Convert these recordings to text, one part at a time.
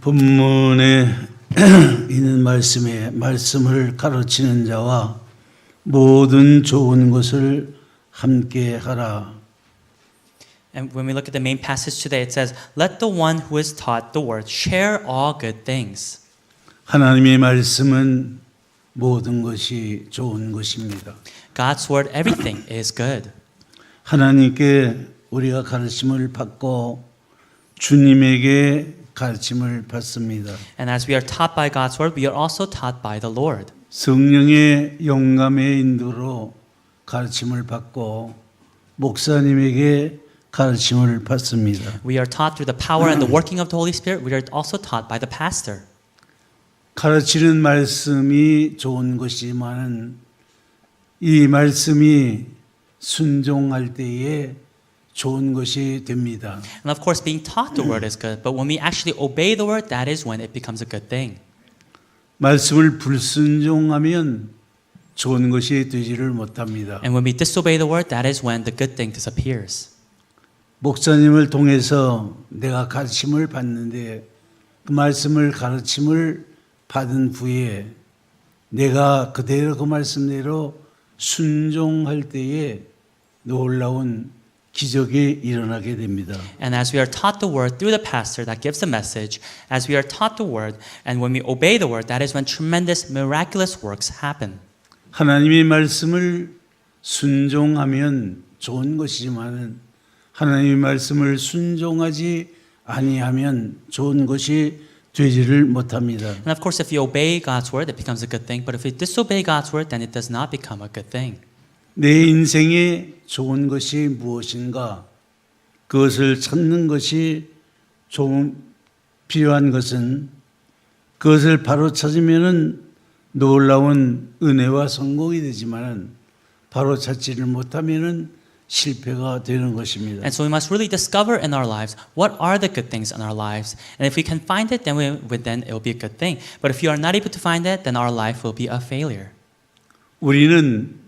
본문에 있는 말씀을 가르치는 자와 모든 좋은 것을 함께 하라. And when we look at the main passage today, it says, "Let the one who is taught the word share all good things." 하나님의 말씀은 모든 것이 좋은 것입니다. God's word, everything is good. 하나님께 우리가 가르침을 받고 주님에게 가르침을 받습니다. And as we are taught by God's word, we are also taught by the Lord. 성령의 영감의 인도로 가르침을 받고 목사님에게 가르침을 받습니다. We are taught through the power and the working of the Holy Spirit. We are also taught by the pastor. 가르치는 말씀이 좋은 것이지만은 이 말씀이 순종할 때에 좋은 것이 됩니다. And of course, being taught the word is good, but when we actually obey the word, that is when it becomes a good thing. 말씀을 불순종하면 좋은 것이 되지를 못합니다. And when we disobey the word, that is when the good thing disappears. 목사님을 통해서 내가 가르침을 받는데 그 말씀을 가르침을 받은 후에 내가 그대로 그 말씀대로 순종할 때에 놀라운 기적이 일어나게 됩니다. And as we are taught the word through the pastor that gives the message, as we are taught the word, and when we obey the word, that is when tremendous miraculous works happen. 하나님의 말씀을 순종하면 좋은 것이지만은 하나님의 말씀을 순종하지 아니하면 좋은 것이 되지를 못합니다. And of course, if we obey God's word, it becomes a good thing. But if we disobey God's word, then it does not become a good thing. 내 인생에 좋은 것이 무엇인가? 그것을 찾는 것이 필요한 것은 그것을 바로 찾으면은 놀라운 은혜와 성공이 되지만은 바로 찾지를 못하면은 실패가 되는 것입니다. And so we must really discover in our lives what are the good things in our lives. And if we can find it, then it will be a good thing. But if you are not able to find it, then our life will be a failure. 우리는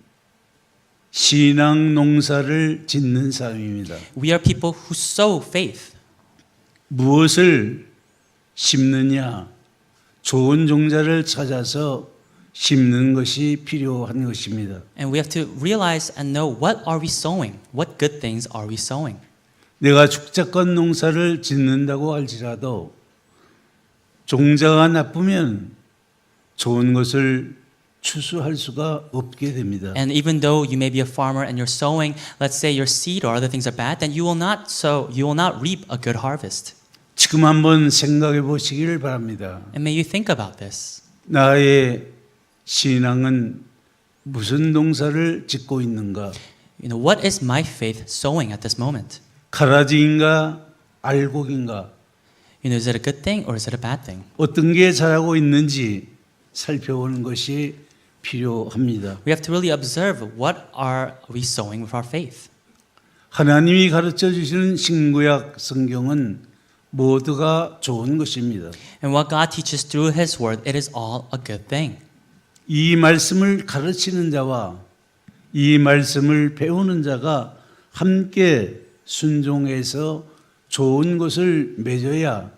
신앙 농사를 짓는 사람입니다. We are people who sow faith. 무엇을 심느냐? 좋은 종자를 찾아서 심는 것이 필요한 것입니다. And we have to realize and know what are we sowing? What good things are we sowing? 내가 축작권 농사를 짓는다고 할지라도 종자가 나쁘면 좋은 것을 추수할 수가 없게 됩니다. And even though you may be a farmer and you're sowing, let's say your seed or other things are bad, then you will not reap a good harvest. 지금 한번 생각해 보시기를 바랍니다. And may you think about this. 나의 신앙은 무슨 농사를 짓고 있는가? You know, what is my faith sowing at this moment? 가라지인가 알곡인가? You know, is it a good thing or is it a bad thing? 어떤 게 자라고 있는지 살펴보는 것이 필요합니다. We have to really observe what are we sowing with our faith. 하나님이 가르쳐 주시는 신구약 성경은 모두가 좋은 것입니다. And what God teaches through His Word, it is all a good thing. 이 말씀을 가르치는 자와 이 말씀을 배우는 자가 함께 순종해서 좋은 것을 맺어야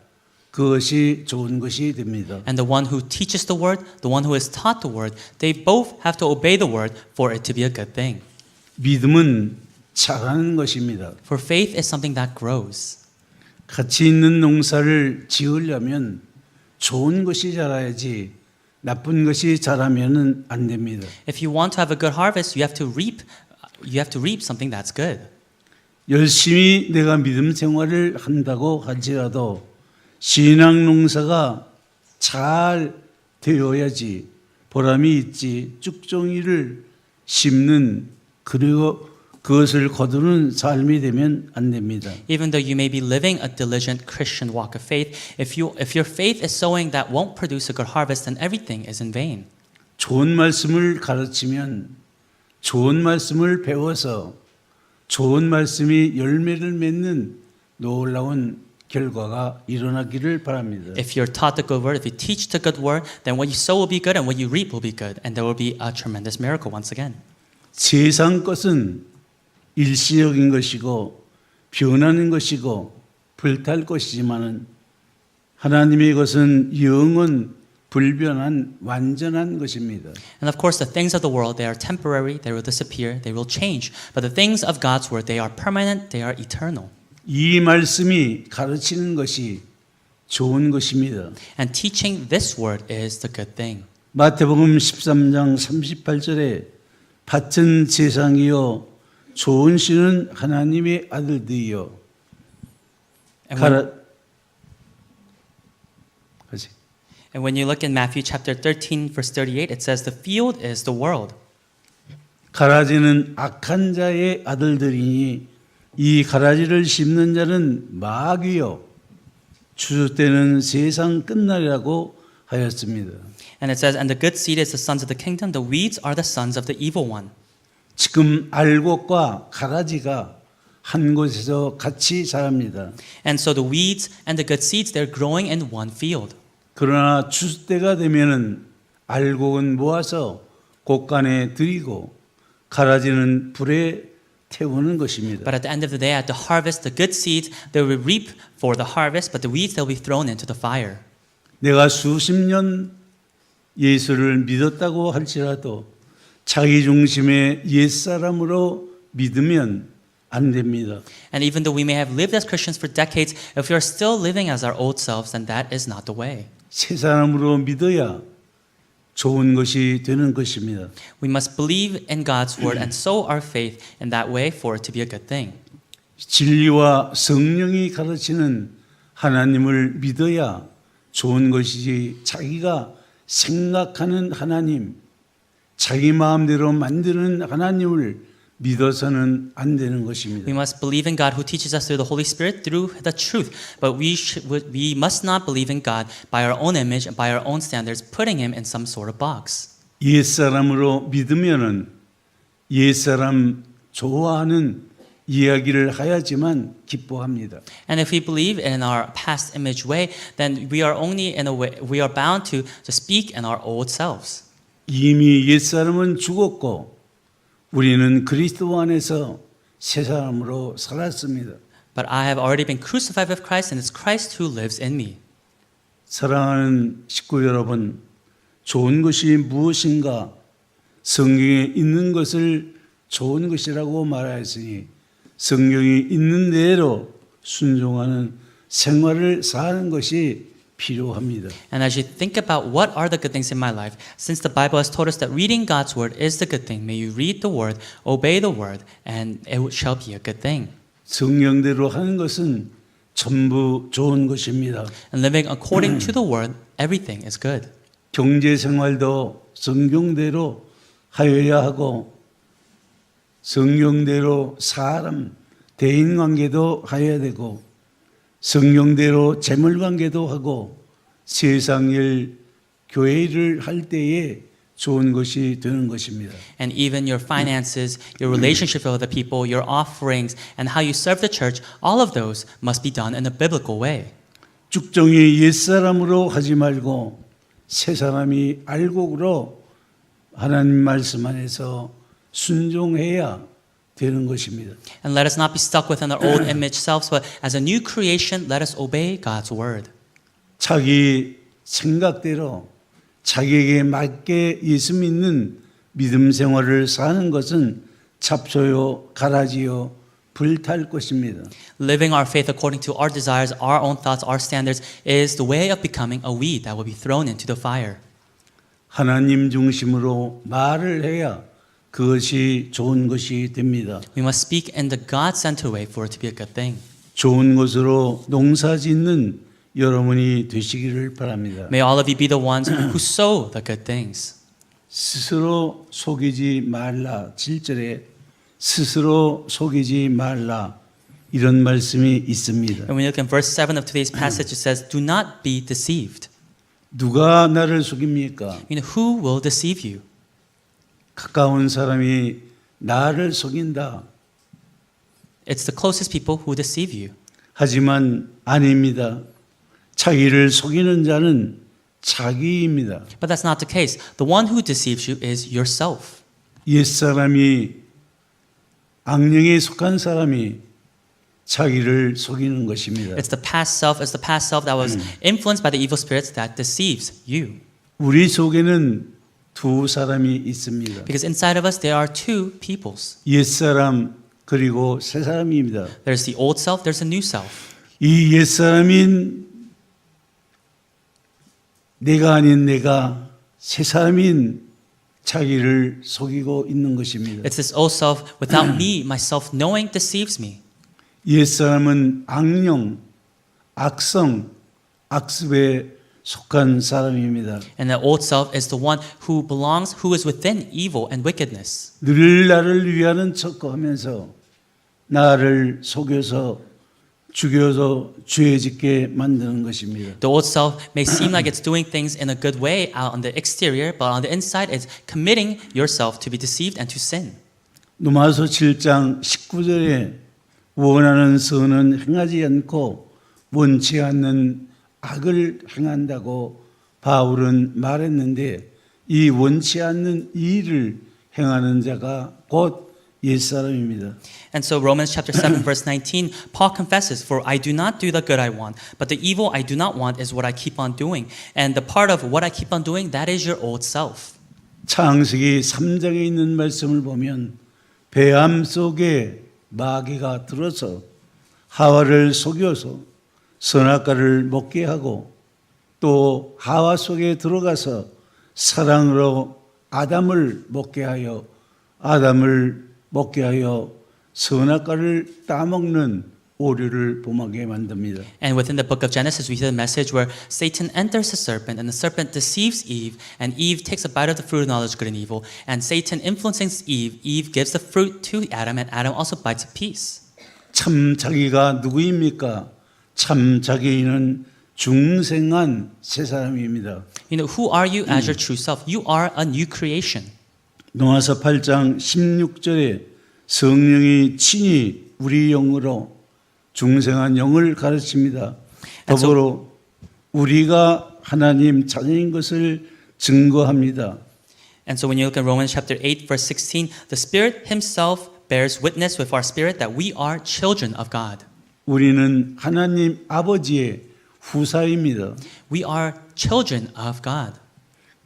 그것이 좋은 것이 됩니다. And the one who teaches the Word, the one who is taught the Word, they both have to obey the Word for it to be a good thing. 믿음은 자라는 것입니다. For faith is something that grows. 가치 있는 농사를 지으려면 좋은 것이 자라야지 나쁜 것이 자라면은 안 됩니다. If you want to have a good harvest, you have to reap something that's good. 열심히 내가 믿음 생활을 한다고 할지라도 신앙 농사가 잘 되어야지 보람이 있지 쭉종이를 심는 그리고 그것을 거두는 삶이 되면 안 됩니다. Even though you may be living a diligent Christian walk of faith, if your faith is sowing that won't produce a good harvest, then everything is in vain. 좋은 말씀을 가르치면 좋은 말씀을 배워서 좋은 말씀이 열매를 맺는 놀라운 결과가 일어나기를 바랍니다. If you're taught the good word, if you teach the good word, then what you sow will be good and what you reap will be good, and there will be a tremendous miracle once again. 세상 것은 일시적인 것이고 변하는 것이고 불탈 것이지만은 하나님의 것은 영원 불변한 완전한 것입니다. And of course, the things of the world, they are temporary, they will disappear, they will change. But the things of God's word, they are permanent, they are eternal. 이 말씀이 가르치는 것이 좋은 것입니다. And teaching this word is the good thing. 마태복음 13장 38절에 밭은 재상이요 좋은 씨는 하나님의 아들들이요. And when, 가라 다시. and when you look in Matthew chapter 13, verse 38, it says, the field is the world. 가라지는 악한 자의 아들들이니 이 가라지를 심는 자는 마귀요 추수 때는 세상 끝날이라고 하였습니다. And it says, and the good seed is the sons of the kingdom, the weeds are the sons of the evil one. 지금 알곡과 가라지가 한 곳에서 같이 자랍니다. And so the weeds and the good seeds, they're growing in one field. 그러나 추수 때가 되면은 알곡은 모아서 곡간에 들이고 가라지는 불에 태우는 것입니다. But at the end of the day, at the harvest, the good seeds, they will reap for the harvest, but the weeds, they'll be thrown into the fire. 내가 수십 년 예수를 믿었다고 할지라도 자기 중심의 옛사람으로 믿으면 안 됩니다. And even though we may have lived as Christians for decades, if we are still living as our old selves, then that is not the way. 새 사람으로 믿어야 좋은 것이 되는 것입니다. We must believe in God's word and sow our faith in that way for it to be a good thing. 진리와 성령이 가르치는 하나님을 믿어야 좋은 것이지 자기가 생각하는 하나님, 자기 마음대로 만드는 하나님을 믿어서는 안 되는 것입니다. We must believe in God who teaches us through the Holy Spirit through the truth. But we must not believe in God by our own image and by our own standards, putting him in some sort of box. 옛사람으로 믿으면은 옛사람 좋아하는 이야기를 해야지만 기뻐합니다. And if we believe in our past image way, then we are only in a way we are bound to speak in our old selves. 이미 옛사람은 죽었고 우리는 그리스도 안에서 새 사람으로 살았습니다. But I have already been crucified with Christ, and it's Christ who lives in me. 사랑하는 식구 여러분, 좋은 것이 무엇인가? 성경에 있는 것을 좋은 것이라고 말하였으니 성경이 있는 대로 순종하는 생활을 사는 것이 필요합니다. And as you think about what are the good things in my life, since the Bible has told us that reading God's word is the good thing, may you read the word, obey the word, and it shall be a good thing. 성령대로 하는 것은 전부 좋은 것입니다. And living according to the word, everything is good. 경제 생활도 성경대로 하여야 하고 성경대로 사람 대인 관계도 해야 되고 성경대로 재물 관계도 하고 세상 일 교회 일을 할 때에 좋은 것이 되는 것입니다. And even your finances, your relationship with other people, your offerings, and how you serve the church, all of those must be done in a biblical way. 죽정이 옛사람으로 하지 말고 새 사람이 알곡으로 하나님 말씀 안에서 순종해야 되는 것입니다. And let us not be stuck within our old image selves, but as a new creation, let us obey God's word. 자기 생각대로 자기에게 맞게 예수 믿는 믿음 생활을 사는 것은 잡초요 가라지요 불탈 것입니다. Living our faith according to our desires, our own thoughts, our standards is the way of becoming a weed that will be thrown into the fire. 하나님 중심으로 말을 해야 그것이 좋은 것이 됩니다. We must speak in the God-centered way for it to be a good thing. 좋은 것으로 농사 짓는 여러분이 되시기를 바랍니다. May all of you be the ones who sow the good things. 스스로 속이지 말라. 7절에 스스로 속이지 말라. 이런 말씀이 있습니다. And when you look in verse 7 of today's passage, it says, do not be deceived. 누가 나를 속입니까? You know, who will deceive you? 가까운 사람이 나를 속인다. It's the closest people who deceive you. 하지만 아닙니다. 자기를 속이는 자는 자기입니다. But that's not the case. The one who deceives you is yourself. 옛사람이 악령에 속한 사람이 자기를 속이는 것입니다. It's the past self. It's the past self that was influenced by the evil spirits that deceives you. 우리 속에는 두 사람이 있습니다. Because inside of us, there are two peoples. 옛사람 그리고 새 사람입니다. There's the old self, there's a new self. 이 옛사람인 내가 아닌 내가 새 사람인 자기를 속이고 있는 것입니다. It's this old self without me, myself knowing deceives me. 옛사람은 악령, 악성, 악습에 속한 사람입니다. And the old self is the one who belongs, who is within evil and wickedness. 늘 나를 위하는 척하면서 나를 속여서 죽여서 죄 짓게 만드는 것입니다. The old self may seem like it's doing things in a good way out on the exterior, but on the inside it's committing yourself to be deceived and to sin. 누가서 7장 19절에 원하는 선은 행하지 않고 원치 않는 악을 행한다고 바울은 말했는데 이 원치 않는 일을 행하는 자가 곧 옛사람입니다. And so Romans chapter 7 verse 19, Paul confesses, "For I do not do the good I want, but the evil I do not want is what I keep on doing. And the part of what I keep on doing, that is your old self." 창세기 3장에 있는 말씀을 보면 배암 속에 마귀가 들어서 하와를 속여서 선악과를 먹게 하고 또 하와 속에 들어가서 사랑으로 아담을 먹게 하여 선악과를 따먹는 오류를 범하게 만듭니다. And within the book of Genesis, we hear the message where Satan enters the serpent, and the serpent deceives Eve, and Eve takes a bite of the fruit of knowledge of good and evil. And Satan influences Eve. Eve gives the fruit to Adam, and Adam also bites a piece. 참 자기가 누구입니까? 참 자기는 중생한 새 사람입니다. You know, who are you as your true self? You are a new creation. 노아서 8장 16절에 성령이 친히 우리 영으로 중생한 영을 가르칩니다. 더불어 우리가 하나님 자녀인 것을 증거합니다. And so when you look at Romans chapter 8 verse 16, the Spirit himself bears witness with our spirit that we are children of God. 우리는 하나님 아버지의 후사입니다. We are children of God.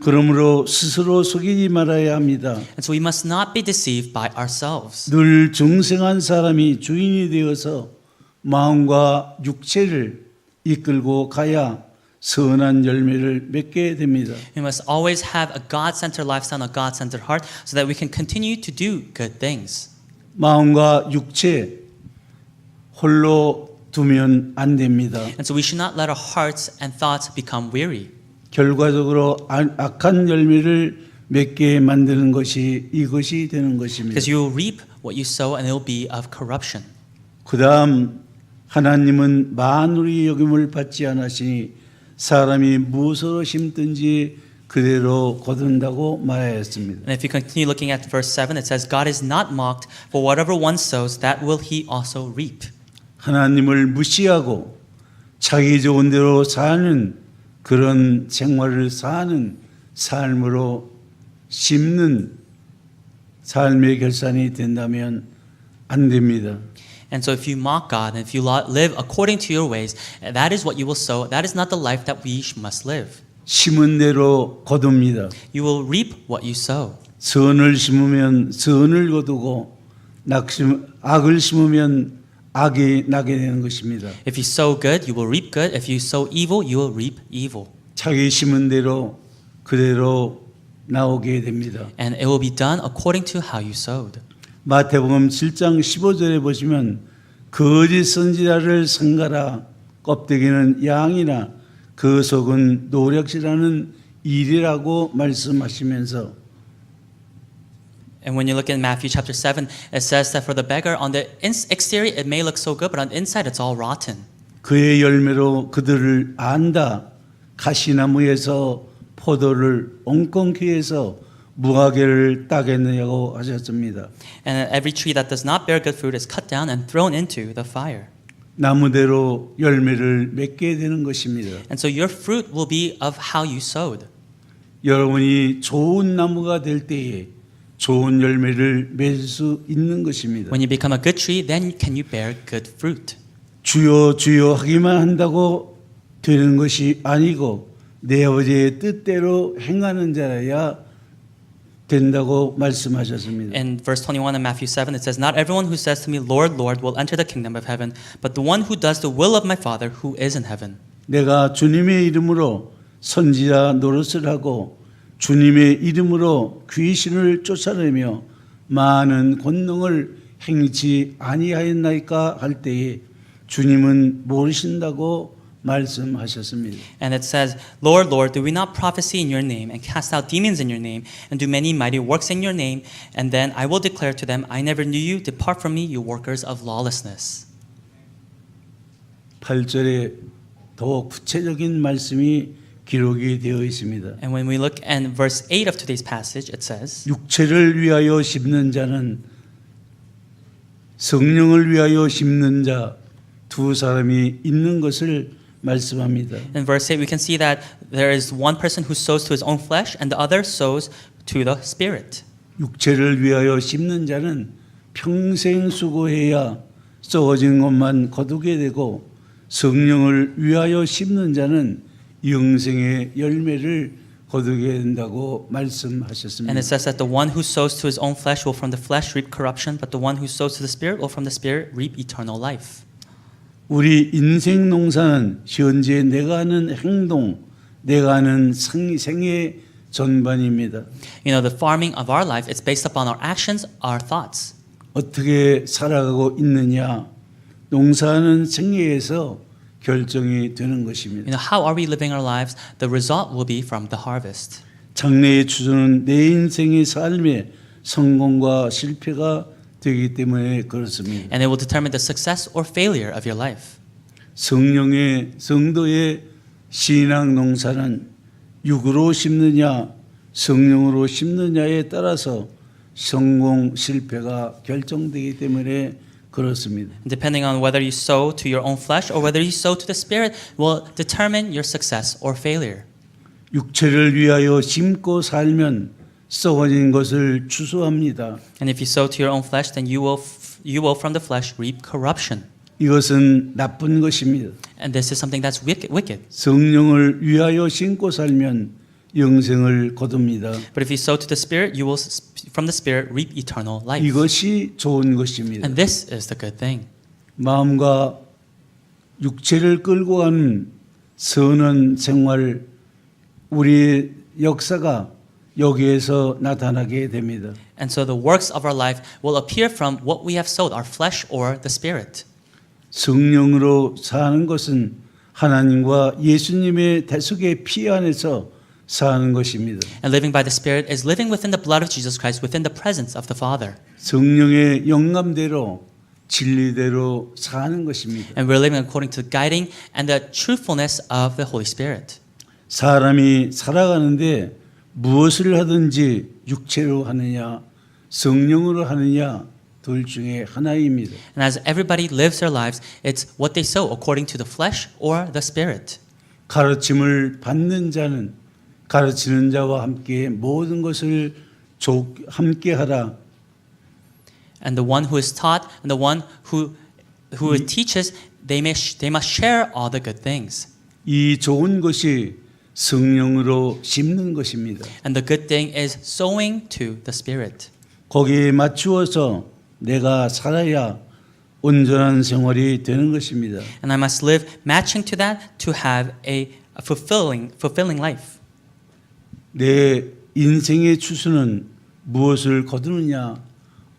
그러므로 스스로 속이지 말아야 합니다. And so we must not be deceived by ourselves. 늘 중생한 사람이 주인이 되어서 마음과 육체를 이끌고 가야 선한 열매를 맺게 됩니다. We must always have a God-centered lifestyle, a God-centered heart, so that we can continue to do good things. 마음과 육체 홀로 두면 안 됩니다. And so we should not let our hearts and thoughts become weary. 결과적으로 악한 열매를 맺게 만드는 것이 이것이 되는 것입니다. Because you will reap what you sow, and it will be of corruption. 그다음 하나님은 만물이 여김을 받지 않으시니 사람이 무엇으로 심든지 그대로 거둔다고 말하였습니다. And if you continue looking at verse 7, it says, God is not mocked, for whatever one sows, that will he also reap. 하나님을 무시하고 자기 좋은 대로 사는 그런 생활을 사는 삶으로 심는 삶의 결산이 된다면 안 됩니다. And so if you mock God, and if you live according to your ways, that is what you will sow. That is not the life that we must live. 심은 대로 거둡니다. You will reap what you sow. 선을 심으면 선을 거두고 악을 심으면 악이 나게 되는 것입니다. If you sow good, you will reap good. If you sow evil, you will reap evil. 자기 심은 대로 그대로 나오게 됩니다. And it will be done according to how you sowed. 마태복음 7장 15절에 보시면 거짓 선지자를 삼가라 껍데기는 양이나 그 속은 노략질하는 일이라고 말씀하시면서 And when you look in Matthew chapter 7, it says that for the beggar, on the exterior it may look so good, but on the inside it's all rotten. 그의 열매로 그들을 안다. 가시나무에서 포도를 엉겅퀴 해서 무화과를 따겠느냐고 하셨습니다. And every tree that does not bear good fruit is cut down and thrown into the fire. 나무대로 열매를 맺게 되는 것입니다. And so your fruit will be of how you sowed. 여러분이 좋은 나무가 될 때에 좋은 열매를 맺을 수 있는 것입니다. When you become a good tree, then can you bear good fruit. 주여 주여 하기만 한다고 되는 것이 아니고 내 아버지의 뜻대로 행하는 자라야 된다고 말씀하셨습니다. In verse 21 of Matthew 7, it says, Not everyone who says to me, Lord, Lord, will enter the kingdom of heaven, but the one who does the will of my Father who is in heaven. 내가 주님의 이름으로 선지자 노릇을 하고 주님의 이름으로 귀신을 쫓아내며 많은 권능을 행치 아니하였나이까 할 때에 주님은 모르신다고 말씀하셨습니다. And it says, Lord, Lord, do we not prophesy in your name, and cast out demons in your name, and do many mighty works in your name? And then I will declare to them, I never knew you. Depart from me, you workers of lawlessness. 8절에 더 구체적인 말씀이 기록이 되어 있습니다. And when we look at verse 8 of today's passage, it says, 육체를 위하여 심는 자는 성령을 위하여 심는 자 두 사람이 있는 것을 말씀합니다. in verse 8, we can see that there is one person who sows to his own flesh, and the other sows to the Spirit. 육체를 위하여 심는 자는 평생 수고해야 썩어진 것만 거두게 되고 성령을 위하여 심는 자는 영생의 열매를 거두게 된다고 말씀하셨습니다. And it says that the one who sows to his own flesh will from the flesh reap corruption, but the one who sows to the Spirit will from the Spirit reap eternal life. 우리 인생 농사는 현재 내가 하는 행동, 내가 하는 생의 전반입니다. You know, the farming of our life, it's based upon our actions, our thoughts. 어떻게 살아가고 있느냐, 농사하는 생애에서 결정이 되는 것입니다. You know, how are we living our lives? The result will be from the harvest. 장래의 추조는 내 인생의 삶의 성공과 실패가 되기 때문에 그렇습니다. And it will determine the success or failure of your life. 성도의 신앙 농사는 육으로 심느냐 성령으로 심느냐에 따라서 성공 실패가 결정되기 때문에 그렇습니다. Depending on whether you sow to your own flesh or whether you sow to the Spirit will determine your success or failure. 육체를 위하여 심고 살면 썩어진 것을 추수합니다. And if you sow to your own flesh, then you will from the flesh reap corruption. 이것은 나쁜 것입니다. And this is something that's wicked. 성령을 위하여 심고 살면 영생을 거둡니다. But if you sow to the Spirit, you will from the Spirit reap eternal life. 이것이 좋은 것입니다. And this is the good thing. 마음과 육체를 끌고 가는 선한 생활, 우리의 역사가 여기에서 나타나게 됩니다. And so the works of our life will appear from what we have sowed, our flesh or the Spirit. 성령으로 사는 것은 하나님과 예수님의 대속의 피 안에서 사는 것입니다. And living by the Spirit is living within the blood of Jesus Christ, within the presence of the Father. 성령의 영감대로 진리대로 사는 것입니다. And we're living according to the guiding and the truthfulness of the Holy Spirit. 사람이 살아가는데 무엇을 하든지 육체로 하느냐 성령으로 하느냐 둘 중에 하나입니다. And as everybody lives their lives, it's what they sow according to the flesh or the Spirit. 가르침을 받는 자는 가르치는 자와 함께 모든 것을 함께 하라. And the one who is taught and the one who teaches, they must share all the good things. 이 좋은 것이 성령으로 심는 것입니다. And the good thing is sowing to the Spirit. 거기에 맞추어서 내가 살아야 온전한 생활이 되는 것입니다. And I must live matching to that to have a fulfilling life. 내 인생의 추수는 무엇을 거두느냐,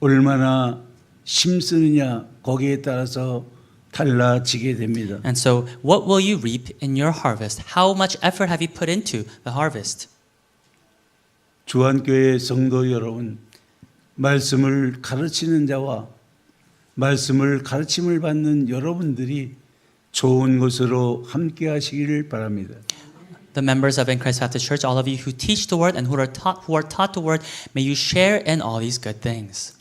얼마나 힘쓰느냐 거기에 따라서 달라지게 됩니다. And so, what will you reap in your harvest? How much effort have you put into the harvest? 주한교회 성도 여러분, 말씀을 가르치는 자와 말씀을 가르침을 받는 여러분들이 좋은 것으로 함께 하시기를 바랍니다. The members of In Christ Baptist Church, all of you who teach the word and who are taught the word, may you share in all these good things.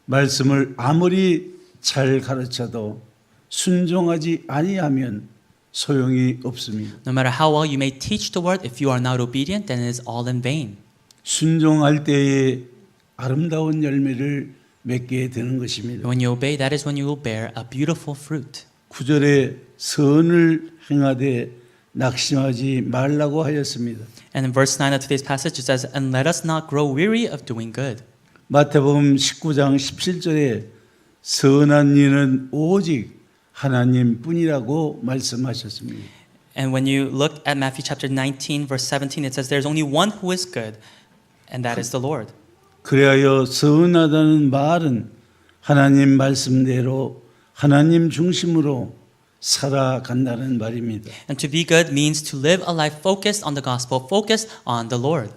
말씀을 아무리 잘 가르쳐도 순종하지 아니하면 소용이 없습니다. No matter how well you may teach the word, if you are not obedient, then it is all in vain. 순종할 때에 아름다운 열매를 맺게 되는 것입니다. When you obey, that is when you will bear a beautiful fruit. 9절에 선을 행하되 낙심하지 말라고 하였습니다. And in verse 9 of today's passage, it says, "And let us not grow weary of doing good." 마태복음 19장 17절에 선한 이는 오직 하나님뿐이라고 말씀하셨습니다. And when you look at Matthew chapter 19, verse 17, it says, "There's only one who is good, and that is the Lord." 그래야 선하다는 말은 하나님 말씀대로 하나님 중심으로 살아간다는 말입니다. And to be good means to live a life focused on the gospel, focused on the Lord.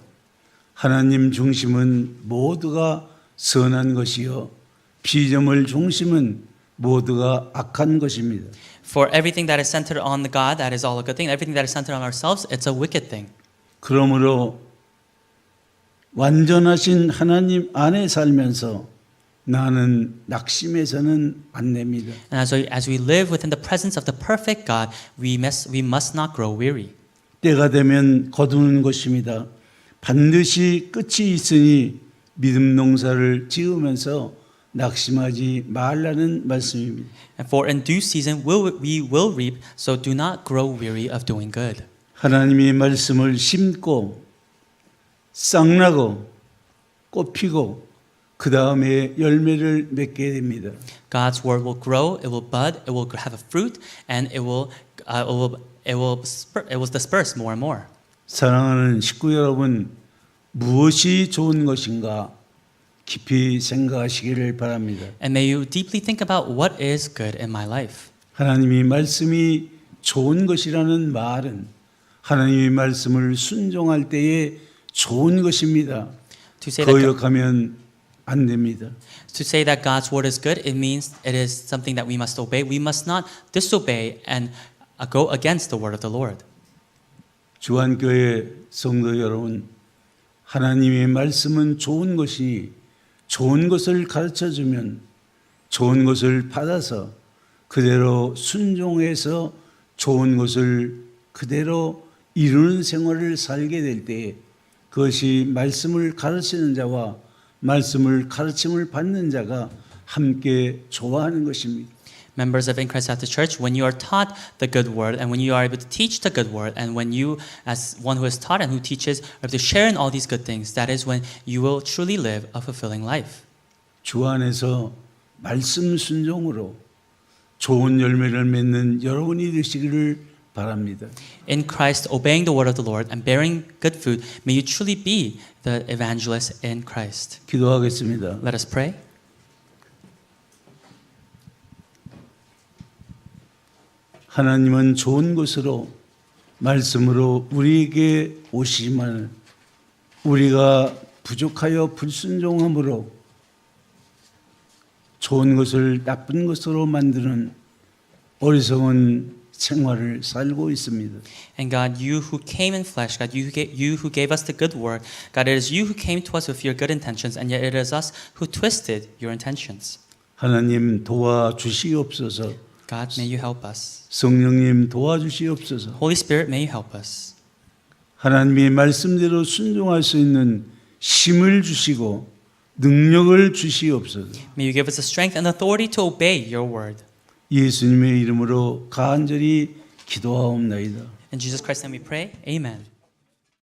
하나님 중심은 모두가 선한 것이요 비점을 중심은 모두가 악한 것입니다. For everything that is centered on the God, that is all a good thing. Everything that is centered on ourselves, it's a wicked thing. 그러므로 완전하신 하나님 안에 살면서 나는 낙심해서는 안 됩니다. And as we live within the presence of the perfect God, we must not grow weary. 때가 되면 거두는 것입니다. 반드시 끝이 있으니 믿음 농사를 지으면서 낙심하지 말라는 말씀입니다. And for in due season we will reap, so do not grow weary of doing good. 하나님의 말씀을 심고 싹나고 꽃피고 그 다음에 열매를 맺게 됩니다. God's word will grow, it will bud, it will have a fruit, and it will disperse more and more. 사랑하는 식구 여러분, 무엇이 좋은 것인가 깊이 생각하시기를 바랍니다. And may you deeply think about what is good in my life. 하나님의 말씀이 좋은 것이라는 말은 하나님의 말씀을 순종할 때에 좋은 것입니다. To say that 거역하면 안 됩니다. To say that God's word is good, it means it is something that we must obey. We must not disobey and go against the word of the Lord. 주한교회 성도 여러분, 하나님의 말씀은 좋은 것이니 좋은 것을 가르쳐주면 좋은 것을 받아서 그대로 순종해서 좋은 것을 그대로 이루는 생활을 살게 될 때 그것이 말씀을 가르치는 자와 말씀을 가르침을 받는 자가 함께 좋아하는 것입니다. Members of In Christ Baptist Church, when you are taught the good word and when you are able to teach the good word and when you as one who is taught and who teaches are able to share in all these good things, that is when you will truly live a fulfilling life. 주 안에서 말씀 순종으로 좋은 열매를 맺는 여러분이 되시기를 바랍니다. In Christ, obeying the word of the Lord and bearing good fruit, may you truly be the evangelist in Christ. 기도하겠습니다. Let us pray. 하나님은 좋은 것으로 말씀으로 우리에게 오시지만 우리가 부족하여 불순종함으로 좋은 것을 나쁜 것으로 만드는 어리석은 생활을 살고 있습니다. And God, you who came in flesh, God, you who gave us the good word, God, it is you who came to us with your good intentions, and yet it is us who twisted your intentions. 하나님 도와주시옵소서. God, may you help us. 성령님 도와주시옵소서. Holy Spirit, may you help us. 하나님의 말씀대로 순종할 수 있는 힘을 주시고 능력을 주시옵소서. May you give us the strength and authority to obey your word. 예수님의 이름으로 간절히 기도하옵나이다. In Jesus Christ's name we pray. Amen.